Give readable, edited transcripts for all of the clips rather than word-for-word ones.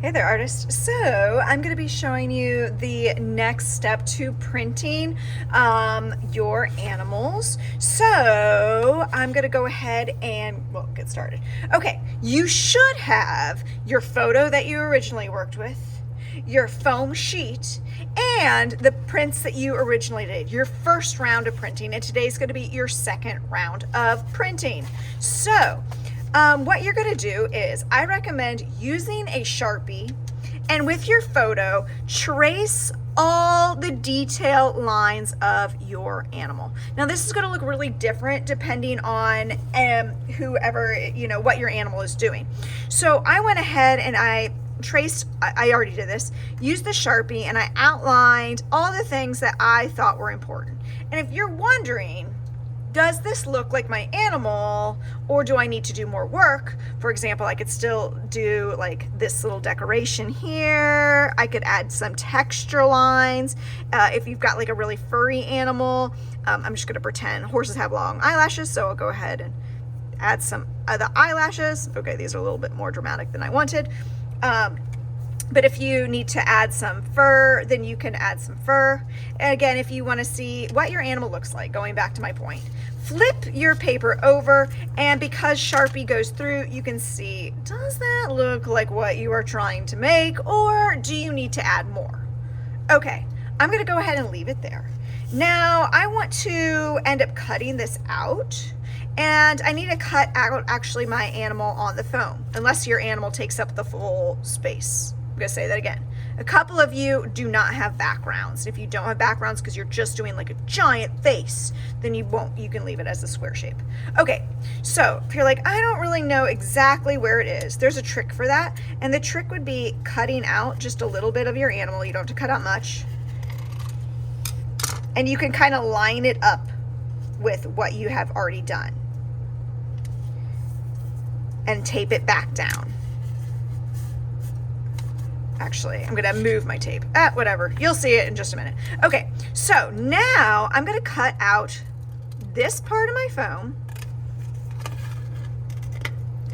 Hey there, artist. So I'm going to be showing you the next step to printing your animals. So I'm going to go ahead and, well, get started. Okay, you should have your photo that you originally worked with, your foam sheet, and the prints that you originally did, your first round of printing, and today's going to be your second round of printing. So what you're going to do is I recommend using a Sharpie, and with your photo, trace all the detail lines of your animal. Now this is going to look really different depending on whoever, what your animal is doing. So I went ahead and I traced, I already did this, used the Sharpie, and I outlined all the things that I thought were important. And if you're wondering, does this look like my animal, or do I need to do more work? For example, I could still do like this little decoration here. I could add some texture lines. If you've got like a really furry animal, I'm just gonna pretend horses have long eyelashes, so I'll go ahead and add some of the eyelashes. Okay, these are a little bit more dramatic than I wanted. But if you need to add some fur, then you can add some fur. And again, if you want to see what your animal looks like, going back to my point, flip your paper over, and because Sharpie goes through, you can see, does that look like what you are trying to make, or do you need to add more? Okay, I'm going to go ahead and leave it there. Now I want to end up cutting this out, and I need to cut out actually my animal on the foam, unless your animal takes up the full space. I'm gonna say that again. A couple of you do not have backgrounds. If you don't have backgrounds because you're just doing like a giant face, then you can leave it as a square shape. Okay, so if you're like, I don't really know exactly where it is, there's a trick for that. And the trick would be cutting out just a little bit of your animal. You don't have to cut out much. And you can kind of line it up with what you have already done. And tape it back down. Actually, I'm gonna move my tape. Whatever, you'll see it in just a minute. Okay, so now I'm gonna cut out this part of my foam,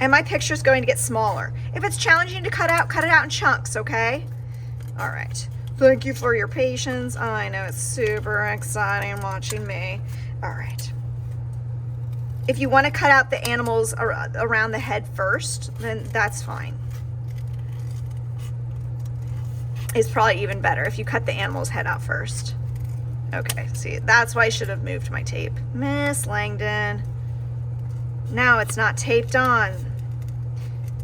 and my picture is going to get smaller. If it's challenging to cut it out in chunks, okay? All right, thank you for your patience. I know it's super exciting watching me. All right. If you want to cut out the animals around the head first, then that's fine. It's probably even better if you cut the animal's head out first. Okay, see, that's why I should have moved my tape. Miss Langdon. Now it's not taped on.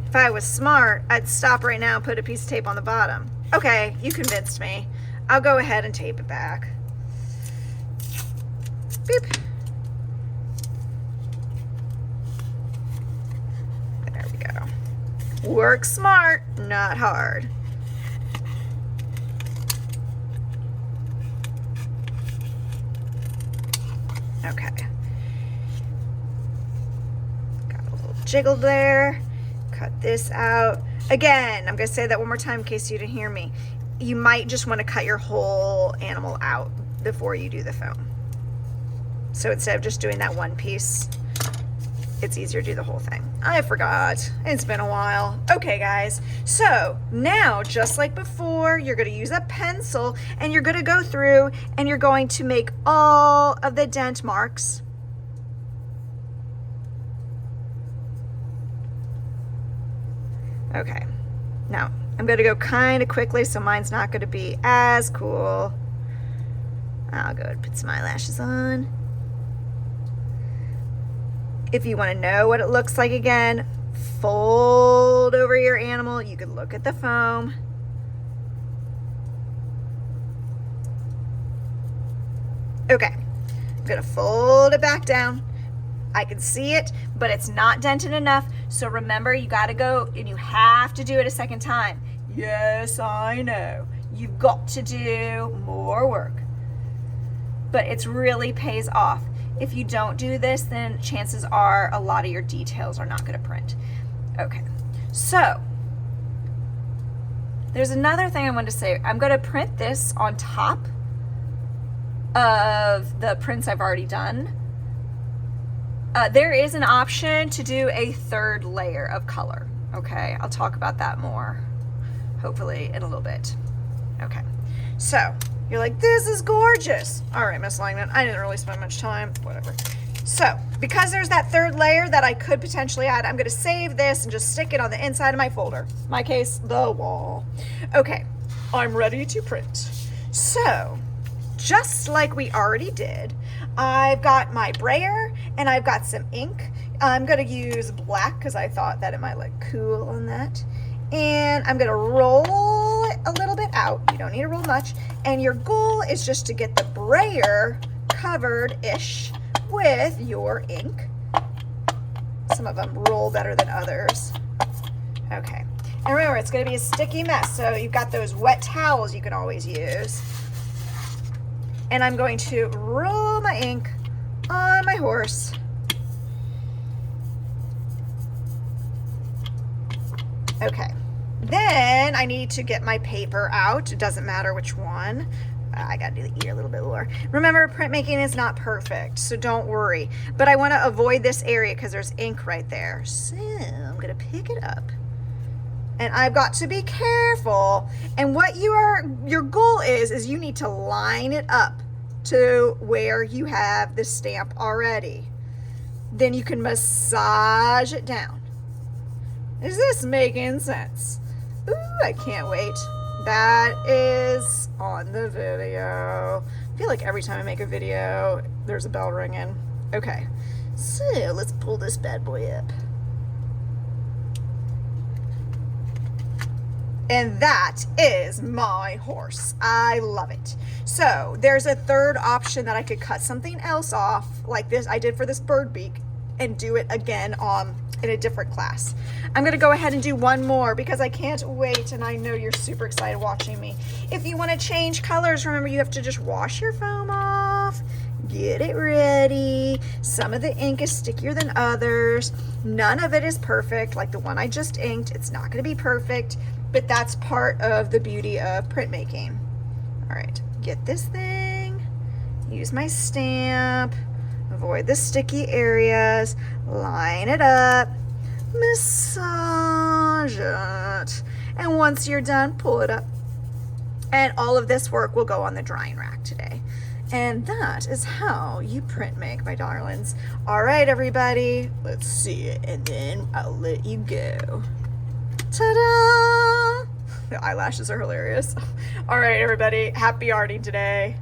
If I was smart, I'd stop right now and put a piece of tape on the bottom. Okay, you convinced me. I'll go ahead and tape it back. Beep. There we go. Work smart, not hard. Okay. Got a little jiggle there. Cut this out. Again, I'm going to say that one more time in case you didn't hear me. You might just want to cut your whole animal out before you do the foam. So instead of just doing that one piece, it's easier to do the whole thing. I forgot. It's been a while. Okay, guys. So now, just like before, you're going to use a pencil, and you're going to go through and you're going to make all of the dent marks. Okay. Now, I'm going to go kind of quickly, so mine's not going to be as cool. I'll go and put some eyelashes on. If you want to know what it looks like again, fold over your animal. You could look at the foam. Okay, I'm going to fold it back down. I can see it, but it's not dented enough. So remember, you got to go and you have to do it a second time. Yes, I know. You've got to do more work. But it really pays off. If you don't do this, then chances are a lot of your details are not going to print. Okay, so there's another thing I wanted to say. I'm going to print this on top of the prints I've already done. There is an option to do a third layer of color. Okay, I'll talk about that more. hopefully in a little bit. Okay, so you're like, this is gorgeous. All right, Miss Langman, I didn't really spend much time, whatever. So because there's that third layer that I could potentially add, I'm gonna save this and just stick it on the inside of my folder. In my case, the wall. Okay, I'm ready to print. So just like we already did, I've got my brayer and I've got some ink. I'm gonna use black because I thought that it might look cool on that. And I'm gonna roll it a little bit out. You don't need to roll much. And your goal is just to get the brayer covered-ish with your ink. Some of them roll better than others. Okay. And remember, it's gonna be a sticky mess, so you've got those wet towels you can always use. And I'm going to roll my ink on my horse. Okay, then I need to get my paper out. It doesn't matter which one. I gotta do the ear a little bit lower. Remember, printmaking is not perfect, so don't worry. But I wanna avoid this area because there's ink right there. So I'm gonna pick it up. And I've got to be careful. And what your goal is you need to line it up to where you have the stamp already. Then you can massage it down. Is this making sense? Ooh, I can't wait. That is on the video. I feel like every time I make a video, there's a bell ringing. Okay, so let's pull this bad boy up. And that is my horse. I love it. So there's a third option that I could cut something else off like this I did for this bird beak and do it again in a different class. I'm gonna go ahead and do one more because I can't wait, and I know you're super excited watching me. If you want to change colors, remember you have to just wash your foam off, get it ready. Some of the ink is stickier than others. None of it is perfect, like the one I just inked. It's not gonna be perfect, but that's part of the beauty of printmaking. All right, get this thing, use my stamp, avoid the sticky areas, line it up, massage it, and once you're done, pull it up. And all of this work will go on the drying rack today. And that is how you print make, my darlings. All right, everybody, let's see it, and then I'll let you go. Ta-da! The eyelashes are hilarious. All right, everybody, happy arting today.